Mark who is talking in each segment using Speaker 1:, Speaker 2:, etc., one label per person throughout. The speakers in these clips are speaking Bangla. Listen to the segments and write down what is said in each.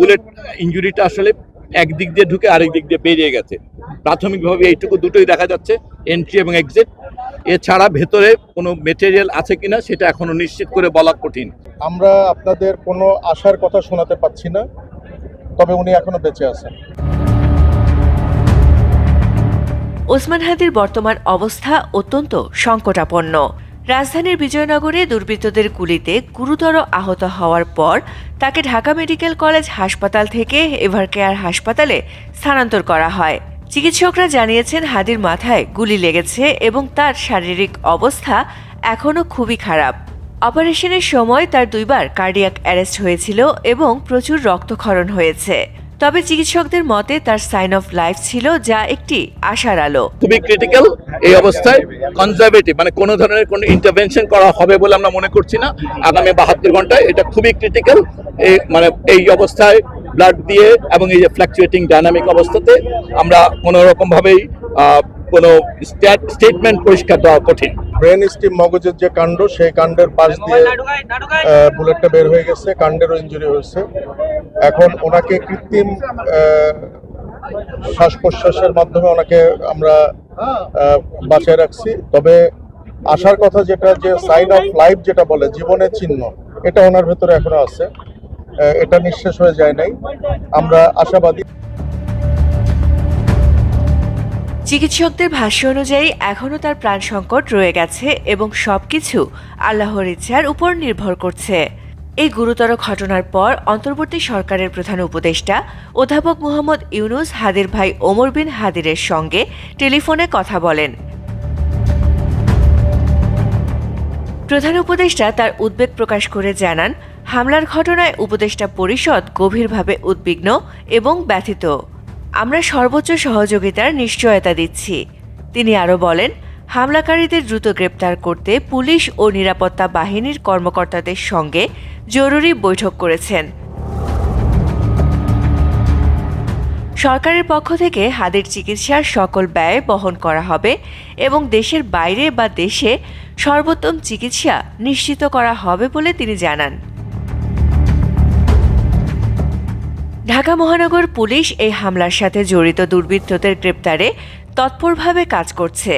Speaker 1: বুলেট ইনজুরিটা আসলে একদিক দিয়ে ঢুকে আরেক দিক দিয়ে বেরিয়ে গেছে। প্রাথমিকভাবে এইটুকু দুটোই দেখা যাচ্ছে, এন্ট্রি এবং এক্সিট। এছাড়া ভেতরে কোনো মেটেরিয়াল আছে কিনা সেটা এখনো নিশ্চিত করে বলা কঠিন।
Speaker 2: আমরা আপনাদের কোনো আশার কথা শোনাতে পাচ্ছি না, তবে উনি এখনো বেঁচে আছেন।
Speaker 3: ওসমান হাদির বর্তমান অবস্থা অত্যন্ত সংকটাপন্ন। রাজধানীর বিজয়নগরে দুর্বৃত্তদের গুলিতে গুরুতর আহত হওয়ার পর তাকে ঢাকা মেডিকেল কলেজ হাসপাতাল থেকে এভারকেয়ার হাসপাতালে স্থানান্তর করা হয়। চিকিৎসকরা জানিয়েছেন হাদির মাথায় গুলি লেগেছে এবং তার শারীরিক অবস্থা এখনও খুবই খারাপ। অপারেশনের সময় তার 2 বার কার্ডিয়াক অ্যারেস্ট হয়েছিল এবং প্রচুর রক্তক্ষরণ হয়েছে। তবে চিকিৎসকদের মতে তার সাইন অফ লাইফ ছিল, যা একটি আশার আলো।
Speaker 1: খুবই ক্রিটিক্যাল এই অবস্থায়, কনজারভেটিভ মানে কোনো ধরনের কোনো ইন্টারভেনশন করা হবে বলে আমরা মনে করছি না আগামী 72 ঘন্টায়। এটা খুবই ক্রিটিক্যাল, মানে এই অবস্থায় ব্লাড দিয়ে এবং এই যে ফ্ল্যাকচুয়েটিং ডাইনামিক অবস্থাতে আমরা কোনো রকম ভাবেই কোনো স্টেটমেন্ট পরিষ্কার দেওয়া কঠিন।
Speaker 2: ব্রেন স্টিম মগজের যে কাণ্ড, সেই কাণ্ডের পাশ দিয়ে বুলেটটা বের হয়ে গেছে, কাণ্ডেরও ইনজুরি হয়েছে। এখন ওনাকে কৃত্রিম শ্বাস প্রশ্বাসের মাধ্যমে ওনাকে আমরা বাঁচিয়ে রাখছি। তবে আশার কথা যেটা, যে সাইন অফ লাইফ যেটা বলে, জীবনের চিহ্ন, এটা ওনার ভেতরে এখনো আছে, এটা নিঃশেষ হয়ে যায় নাই। আমরা আশাবাদী।
Speaker 3: চিকিৎসকদের ভাষ্য অনুযায়ী এখনও তার প্রাণ সংকট রয়ে গেছে এবং সবকিছু আল্লাহর ইচ্ছার উপর নির্ভর করছে। এই গুরুতর ঘটনার পর অন্তর্বর্তী সরকারের প্রধান উপদেষ্টা অধ্যাপক মোহাম্মদ ইউনুস হাদির ভাই ওমর বিন হাদিরের সঙ্গে টেলিফোনে কথা বলেন। প্রধান উপদেষ্টা তার উদ্বেগ প্রকাশ করে জানান, হামলার ঘটনায় উপদেষ্টা পরিষদ গভীরভাবে উদ্বিগ্ন এবং ব্যথিত। আমরা সর্বোচ্চ সহযোগিতার নিশ্চয়তা দিচ্ছি। তিনি আরও বলেন, হামলাকারীদের দ্রুত গ্রেপ্তার করতে পুলিশ ও নিরাপত্তা বাহিনীর কর্মকর্তাদের সঙ্গে জরুরি বৈঠক করেছেন। সরকারের পক্ষ থেকে হাদির চিকিৎসার সকল ব্যয় বহন করা হবে এবং দেশের বাইরে বা দেশে সর্বোত্তম চিকিৎসা নিশ্চিত করা হবে বলে তিনি জানান। ঢাকা মহানগর পুলিশ এই হামলার সাথে জড়িত দুর্বৃত্তদের গ্রেপ্তারে তৎপরভাবে কাজ করছে।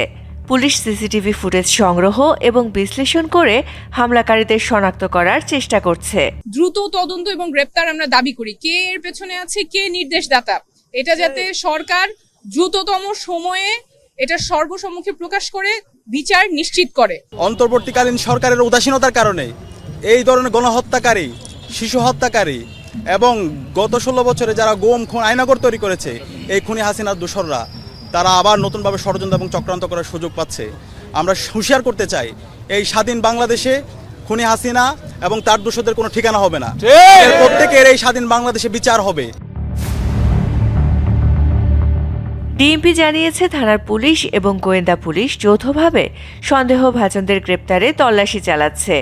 Speaker 3: পুলিশ সিসিটিভি ফুটেজ সংগ্রহ এবং বিশ্লেষণ করে হামলাকারীদের শনাক্ত করার চেষ্টা করছে।
Speaker 4: দ্রুত তদন্ত এবং গ্রেপ্তার আমরা দাবি করি। কে এর পেছনে আছে, কে নির্দেশদাতা, এটা যাতে সরকার দ্রুততম সময়ে এটা সর্বসম্মুখে প্রকাশ করে বিচার নিশ্চিত করে।
Speaker 5: অন্তর্বর্তীকালীন সরকারের উদাসীনতার কারণে এই ধরনের গণহত্যাকারী, শিশু হত্যাকারী এবং গত 16 বছরে যারা গুম খুন আয়নাগর তৈরি করেছে, এই খুনি হাসিনার দোসররা তারা আবার নতুনভাবে ষড়যন্ত্র এবং চক্রান্ত করার সুযোগ পাচ্ছে। আমরা হুঁশিয়ার করতে চাই, এই স্বাধীন বাংলাদেশে খুনি হাসিনা এবং তার দোষদের কোনো ঠিকানা হবে না। প্রত্যেকের এই স্বাধীন বাংলাদেশে বিচার হবে।
Speaker 3: ডিএমপি জানিয়েছে, থানার পুলিশ এবং গোয়েন্দা পুলিশ যৌথভাবে সন্দেহভাজনদের গ্রেপ্তারে তল্লাশি চালাচ্ছে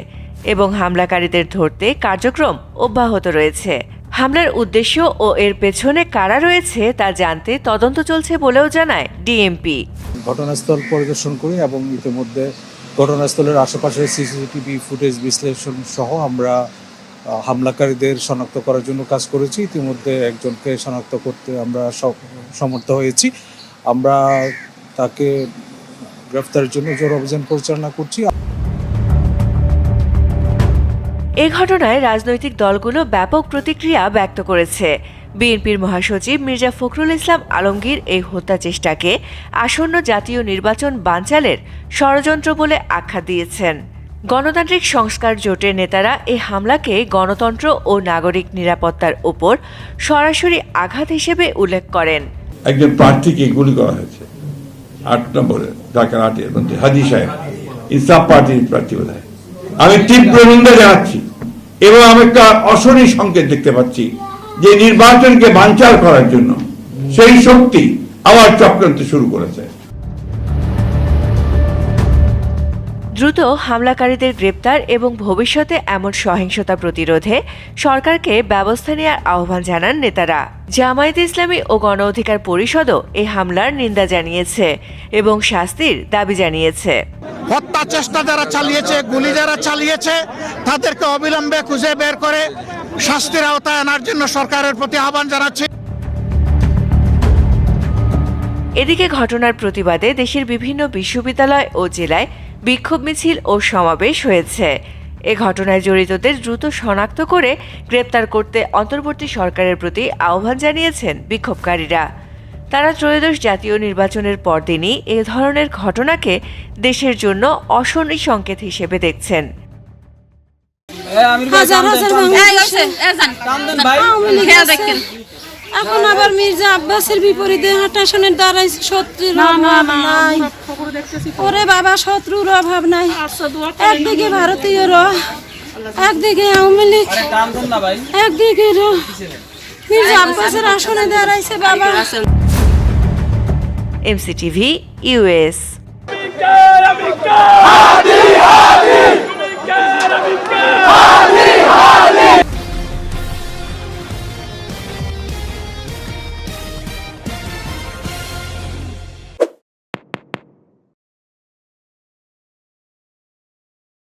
Speaker 3: এবং হামলাকারীদের ধরতে কার্যক্রম অব্যাহত রয়েছে। হামলার উদ্দেশ্য ও এর পেছনে কারা রয়েছে তা জানতে তদন্ত চলছে বলেও জানায় ডিএমপি।
Speaker 6: ঘটনাস্থল পরিদর্শন করি এবং ইতিমধ্যে ঘটনাস্থলের আশেপাশে সিসিটিভি ফুটেজ বিশ্লেষণ সহ আমরা হামলাকারীদের শনাক্ত করার জন্য কাজ করেছি। ইতিমধ্যে একজনকে শনাক্ত করতে আমরা সমর্থ হয়েছি। আমরা তাকে গ্রেফতারের জন্য জোর অভিযান পরিচালনা করছি।
Speaker 3: এ ঘটনায় রাজনৈতিক দলগুলো ব্যাপক প্রতিক্রিয়া ব্যক্ত করেছে। বিএনপির মহাসচিব মির্জা ফখরুল ইসলাম আলমগীর এই হত্যা চেষ্টাকে আসন্ন জাতীয় নির্বাচন বানচালের ষড়যন্ত্র বলে আখ্যা দিয়েছেন। গণতান্ত্রিক সংস্কার জোটের নেতারা এই হামলাকে গণতন্ত্র ও নাগরিক নিরাপত্তার উপর সরাসরি আঘাত হিসেবে উল্লেখ করেন।
Speaker 7: একজন প্রার্থীকে গুলি করা হয়েছে 8 নম্বরে ঢাকার 8-এর মধ্যে, হাজি সাহেব ইনসাফ পার্টির প্রার্থী বোধ হয়। আমি তীব্র নিন্দা জানাচ্ছি এবং আমি একটা অশনি সংকেত দেখতে পাচ্ছি যে নির্বাচনকে বানচাল করার জন্য সেই শক্তি আবার চক্রান্ত শুরু করেছে।
Speaker 3: দ্রুত হামলাকারীদের গ্রেপ্তার এবং ভবিষ্যতে এমন সহিংসতা প্রতিরোধে সরকারকে ব্যবস্থা নেওয়ার আহ্বান জানান নেতারা। জামায়াতে ইসলামী ও গণ অধিকার পরিষদও এই হামলার নিন্দা জানিয়েছে এবং শাস্তির দাবি জানিয়েছে।
Speaker 8: হত্যা চেষ্টা যারা চালিয়েছে, গুলি যারা চালিয়েছে, তাদেরকে অবিলম্বে খুঁজে বের করে শাস্তির আওতায় আনার জন্য সরকারের প্রতি আহ্বান জানাচ্ছি।
Speaker 3: এদিকে ঘটনার প্রতিবাদে দেশের বিভিন্ন বিশ্ববিদ্যালয় ও জেলায় বিক্ষোভ মিছিল ও সমাবেশ হয়েছে। এ ঘটনায় জড়িতদের দ্রুত শনাক্ত করে গ্রেপ্তার করতে অন্তর্বর্তী সরকারের প্রতি আহ্বান জানিয়েছেন বিক্ষোভকারীরা। তারা ত্রয়োদশ জাতীয় নির্বাচনের পরদিনই এ ধরনের ঘটনাকে দেশের জন্য অশনি সংকেত হিসেবে দেখছেন।
Speaker 9: এখন আবার মির্জা আব্বাসের বিপরীতে হাঁটাশনের দাঁড়াইছে, শত্রুর অভাব নাই। ওরে বাবা, শত্রুর অভাব নাই। একদিকে ভারতীয়রা, একদিকে আওয়ামী লীগ, একদিকে মির্জা আব্বাসের আসনে দাঁড়াইছে বাবা।
Speaker 3: MCTV US.
Speaker 10: হাদি হাদি